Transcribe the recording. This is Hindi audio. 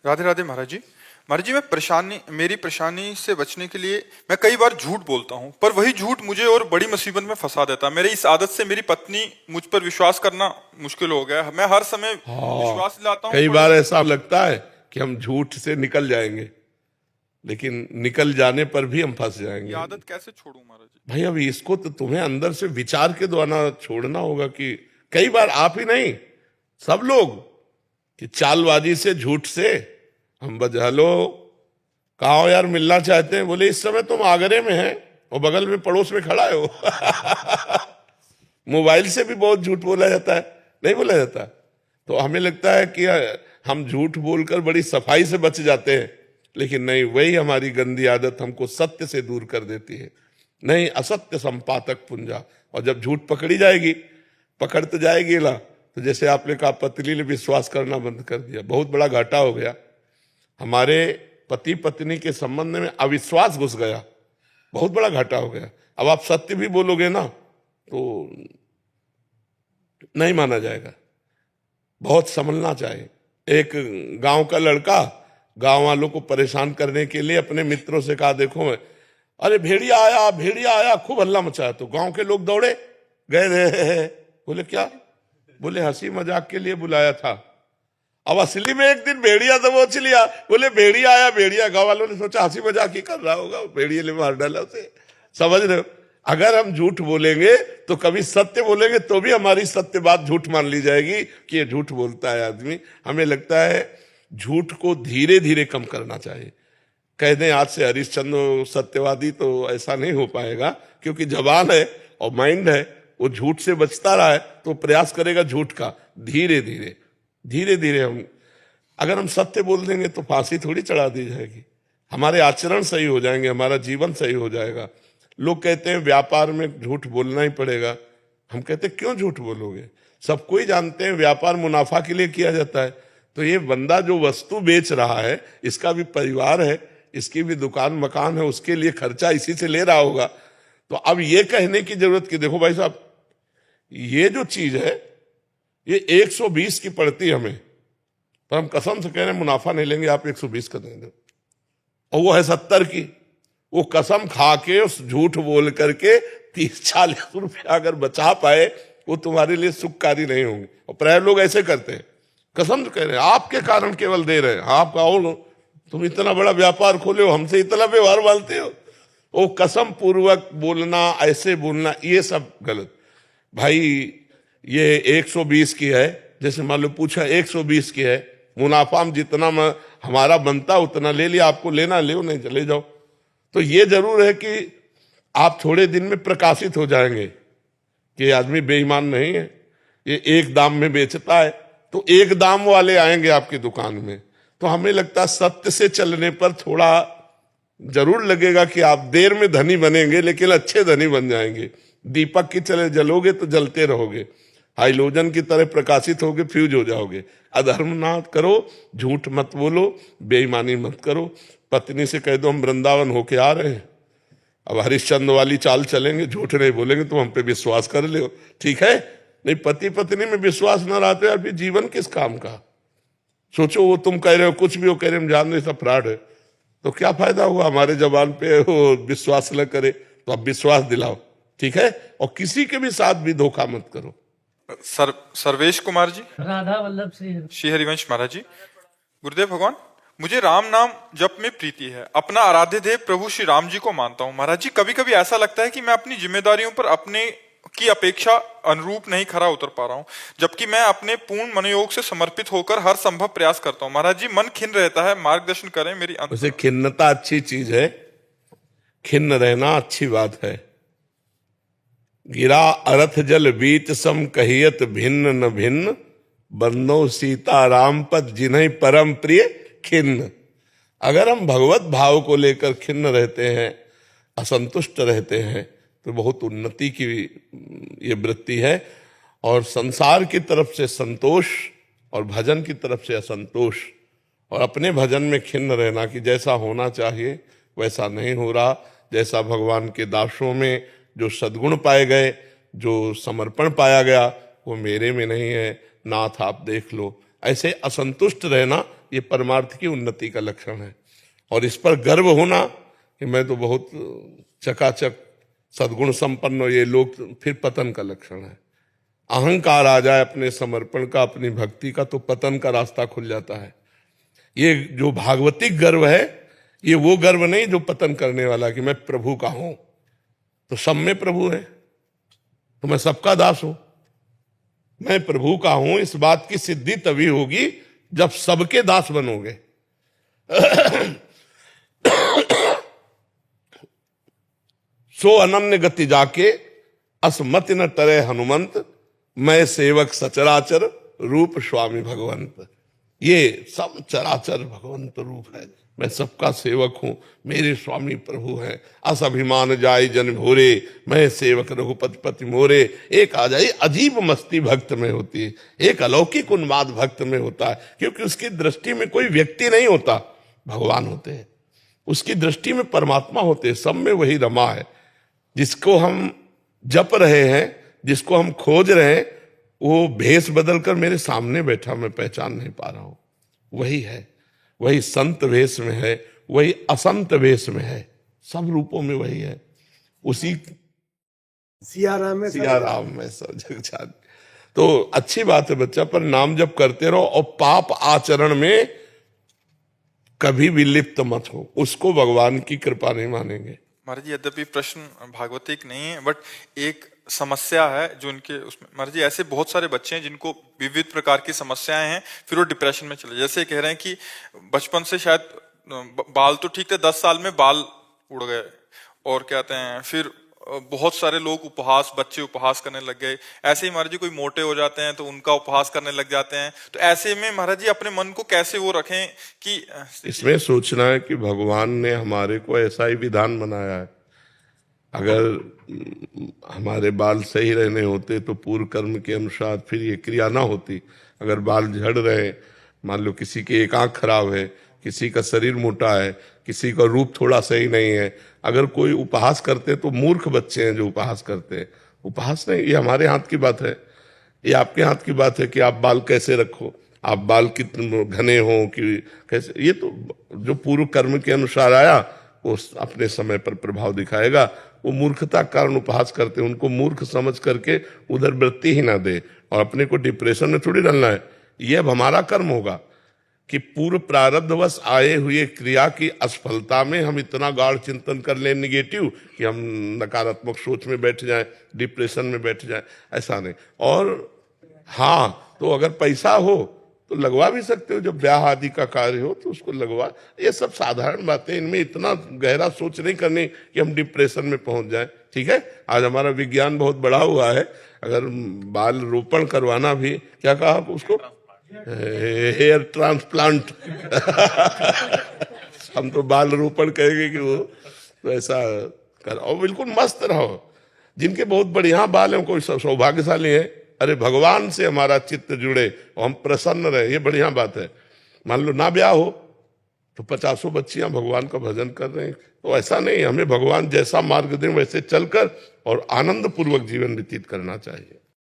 राधे राधे महाराज जी। महाराज जी, मेरी परेशानी से बचने के लिए मैं कई बार झूठ बोलता हूँ, पर वही झूठ मुझे और बड़ी मुसीबत में फंसा देता है। मेरी इस आदत से मेरी पत्नी मुझ पर विश्वास करना मुश्किल हो गया है। मैं हर समय हाँ, विश्वास दिलाता हूँ, कई थोड़े बार दिन ऐसा लगता है कि हम झूठ से निकल जाएंगे, लेकिन निकल जाने पर भी हम फंस ये जाएंगे। आदत कैसे छोड़ूं महाराज जी? भाई अब इसको तो तुम्हें अंदर से विचार के द्वारा छोड़ना होगा कि कई बार आप ही नहीं, सब लोग, कि चालबाजी से, झूठ से हम हेलो, कहाँ हो यार, मिलना चाहते हैं, बोले इस समय तुम आगरे में हैं और बगल में पड़ोस में खड़ा हो। मोबाइल से भी बहुत झूठ बोला जाता है, नहीं बोला जाता? तो हमें लगता है कि हम झूठ बोलकर बड़ी सफाई से बच जाते हैं, लेकिन नहीं, वही हमारी गंदी आदत हमको सत्य से दूर कर देती है। नहीं, असत्य संपातक पुंजा। और जब झूठ पकड़ी जाएगी, पकड़ तो जाएगी ना, तो जैसे आपने कहा, पत्नी ने विश्वास करना बंद कर दिया, बहुत बड़ा घाटा हो गया। हमारे पति पत्नी के संबंध में अविश्वास घुस गया, बहुत बड़ा घाटा हो गया। अब आप सत्य भी बोलोगे ना तो नहीं माना जाएगा, बहुत संभलना चाहिए। एक गांव का लड़का गांव वालों को परेशान करने के लिए अपने मित्रों से कहा, देखो मैं, अरे भेड़िया आया, भेड़िया आया, खूब हल्ला मचाया। तो गांव के लोग दौड़े गए रहे। बोले क्या? बोले हंसी मजाक के लिए बुलाया था। अब असली में एक दिन भेड़िया दबोच लिया। बोले भेड़िया आया, भेड़िया। गांव वालों ने सोचा हंसी मजाक ही कर रहा होगा, भेड़िए ने मार डाला उसे। समझ रहे हो? अगर हम झूठ बोलेंगे तो कभी सत्य बोलेंगे तो भी हमारी सत्य बात झूठ मान ली जाएगी कि ये झूठ बोलता है आदमी। हमें लगता है झूठ को धीरे धीरे कम करना चाहिए। कह दें आज से हरिश्चंद्र सत्यवादी, तो ऐसा नहीं हो पाएगा, क्योंकि जवान है और माइंड है, वो झूठ से बचता रहा है तो प्रयास करेगा झूठ का। धीरे धीरे धीरे धीरे अगर हम सत्य बोल देंगे तो फांसी थोड़ी चढ़ा दी जाएगी। हमारे आचरण सही हो जाएंगे, हमारा जीवन सही हो जाएगा। लोग कहते हैं व्यापार में झूठ बोलना ही पड़ेगा। हम कहते हैं क्यों झूठ बोलोगे? सब कोई जानते हैं व्यापार मुनाफा के लिए किया जाता है। तो ये बंदा जो वस्तु बेच रहा है, इसका भी परिवार है, इसकी भी दुकान मकान है, उसके लिए खर्चा इसी से ले रहा होगा। तो अब ये कहने की जरूरत कि देखो भाई साहब, ये जो चीज है ये 120 की पड़ती हमें, पर हम कसम से कह रहे हैं मुनाफा नहीं लेंगे, आप 120 का देंगे, और वो है 70 की। वो कसम खा के, उस झूठ बोल करके 30-40 रुपया अगर बचा पाए, वो तुम्हारे लिए सुखकारी नहीं होंगे। और प्राय लोग ऐसे करते हैं, कसम से कह रहे हैं आपके कारण केवल दे रहे हैं, आप कहो तुम इतना बड़ा व्यापार खोले हो, हमसे इतना व्यवहार मानते हो। वो कसम पूर्वक बोलना, ऐसे बोलना, ये सब गलत। भाई ये 120 की है, जैसे मान लो पूछा 120 की है, मुनाफा हम जितना हमारा बनता उतना ले लिया, आपको लेना ले, नहीं चले जाओ। तो ये जरूर है कि आप थोड़े दिन में प्रकाशित हो जाएंगे कि ये आदमी बेईमान नहीं है, ये एक दाम में बेचता है। तो एक दाम वाले आएंगे आपकी दुकान में। तो हमें लगता है सत्य से चलने पर थोड़ा जरूर लगेगा कि आप देर में धनी बनेंगे, लेकिन अच्छे धनी बन जाएंगे। दीपक की चले जलोगे तो जलते रहोगे, हाइलोजन की तरह प्रकाशित होगे, फ्यूज हो जाओगे। अधर्म ना करो, झूठ मत बोलो, बेईमानी मत करो। पत्नी से कह दो हम वृंदावन होके आ रहे हैं, अब हरिश्चंद्र वाली चाल चलेंगे, झूठ नहीं बोलेंगे, तुम हम पे विश्वास कर ले, ठीक है? नहीं, पति पत्नी में विश्वास न रहा तो यार फिर जीवन किस काम का? सोचो, वो तुम कह रहे हो कुछ भी, वो कह रहे हम जान रहे सब फ्रॉड है, तो क्या फायदा हुआ? हमारे जबान पे वो विश्वास न करे तो अब विश्वास दिलाओ, ठीक है? और किसी के भी साथ भी धोखा मत करो। सर्वेश कुमार जी, राधा वल्लभ श्री हरिवंश महाराज जी। गुरुदेव भगवान, मुझे राम नाम जप में प्रीति है, अपना आराध्य देव प्रभु श्री राम जी को मानता हूँ। महाराज जी, कभी कभी ऐसा लगता है कि मैं अपनी जिम्मेदारियों पर अपने की अपेक्षा अनुरूप नहीं खरा उतर पा रहा हूँ, जबकि मैं अपने पूर्ण मनोयोग से समर्पित होकर हर संभव प्रयास करता हूँ। महाराज जी, मन खिन्न रहता है, मार्गदर्शन करें मेरी उसे खिन्नता अच्छी चीज है, खिन्न रहना अच्छी बात है। गिरा अरथ जल बीच सम कहियत भिन्न न भिन्न, बंदो सीता राम पद जिन्हें परम प्रिय खिन्न। अगर हम भगवत भाव को लेकर खिन्न रहते हैं, असंतुष्ट रहते हैं, तो बहुत उन्नति की ये वृत्ति है। और संसार की तरफ से संतोष और भजन की तरफ से असंतोष, और अपने भजन में खिन्न रहना कि जैसा होना चाहिए वैसा नहीं हो रहा, जैसा भगवान के दासों में जो सद्गुण पाए गए, जो समर्पण पाया गया, वो मेरे में नहीं है, नाथ आप देख लो। ऐसे असंतुष्ट रहना ये परमार्थ की उन्नति का लक्षण है। और इस पर गर्व होना कि मैं तो बहुत चकाचक सद्गुण संपन्न हो, ये लोग फिर पतन का लक्षण है। अहंकार आ जाए अपने समर्पण का, अपनी भक्ति का, तो पतन का रास्ता खुल जाता है। ये जो भागवतिक गर्व है, ये वो गर्व नहीं जो पतन करने वाला कि मैं प्रभु का हूं, तो सब में प्रभु है तो मैं सबका दास हूं। मैं प्रभु का हूं, इस बात की सिद्धि तभी होगी जब सबके दास बनोगे। सो अनन्य गति जाके असमति न टरे हनुमंत, मैं सेवक सचराचर रूप स्वामी भगवंत। ये सब चराचर भगवंत रूप है, मैं सबका सेवक हूं, मेरे स्वामी प्रभु हैं। अस अभिमान जाय जन भोरे, मैं सेवक रघुपति पति मोरे। एक आ जाए अजीब मस्ती भक्त में होती है, एक अलौकिक उन्माद भक्त में होता है, क्योंकि उसकी दृष्टि में कोई व्यक्ति नहीं होता, भगवान होते हैं। उसकी दृष्टि में परमात्मा होते हैं, सब में वही रमा है। जिसको हम जप रहे हैं, जिसको हम खोज रहे हैं, वो भेष बदलकर मेरे सामने बैठा, मैं पहचान नहीं पा रहा हूं। वही है, वही संत वेश में है, वही असंत वेश में है, सब रूपों में वही है। उसी सिया राम में सब जग जान। तो अच्छी बात है बच्चा, पर नाम जप करते रहो और पाप आचरण में कभी भी लिप्त मत हो, उसको भगवान की कृपा नहीं मानेंगे। महाराज जी, यद्यपि प्रश्न भागवतिक नहीं है, बट एक समस्या है जो उनके उसमें, महाराज जी ऐसे बहुत सारे बच्चे हैं जिनको विविध प्रकार की समस्याएं हैं, फिर वो डिप्रेशन में चले। जैसे कह रहे हैं कि बचपन से शायद बाल तो ठीक थे, 10 साल में बाल उड़ गए, और कहते हैं फिर बहुत सारे लोग बच्चे उपहास करने लग गए। ऐसे ही महाराज जी कोई मोटे हो जाते हैं तो उनका उपहास करने लग जाते हैं। तो ऐसे में महाराज जी अपने मन को कैसे वो रखें कि इसमें सोचना है कि भगवान ने हमारे को ऐसा ही विधान बनाया है। अगर हमारे बाल सही रहने होते तो पूर्व कर्म के अनुसार फिर ये क्रिया ना होती। अगर बाल झड़ रहे, मान लो किसी की एक आंख खराब है, किसी का शरीर मोटा है, किसी का रूप थोड़ा सही नहीं है, अगर कोई उपहास करते तो मूर्ख बच्चे हैं जो उपहास करते हैं। उपहास नहीं, ये हमारे हाथ की बात है, ये आपके हाथ की बात है कि आप बाल कैसे रखो, आप बाल कितने घने हो कि कैसे। ये तो जो पूर्व कर्म के अनुसार आया वो अपने समय पर प्रभाव दिखाएगा। वो मूर्खता के कारण उपहास करते हैं, उनको मूर्ख समझ करके उधर वृत्ति ही ना दे, और अपने को डिप्रेशन में थोड़ी डालना है। ये अब हमारा कर्म होगा कि पूर्व प्रारब्धवश आए हुए क्रिया की असफलता में हम इतना गाढ़ चिंतन कर लें नेगेटिव कि हम नकारात्मक सोच में बैठ जाएं, डिप्रेशन में बैठ जाएं, ऐसा नहीं। और हाँ, तो अगर पैसा हो तो लगवा भी सकते हो, जब ब्याह आदि का कार्य हो तो उसको लगवा। ये सब साधारण बातें, इनमें इतना गहरा सोच नहीं करनी कि हम डिप्रेशन में पहुंच जाएं। ठीक है, आज हमारा विज्ञान बहुत बड़ा हुआ है। अगर बाल रोपण करवाना भी, क्या कहा आप उसको, हेयर ट्रांसप्लांट हम तो बाल रोपण कहेंगे कि वो तो ऐसा कर, और बिल्कुल मस्त रहो। जिनके बहुत बढ़िया बाल हैं, कोई सौभाग्यशाली है। अरे भगवान से हमारा चित्त जुड़े और हम प्रसन्न रहे, ये बढ़िया बात है। मान लो ना ब्याह हो तो 50 बच्चियां भगवान का भजन कर रहे हैं, तो ऐसा नहीं, हमें भगवान जैसा मार्ग दें वैसे चलकर और आनंद पूर्वक जीवन व्यतीत करना चाहिए।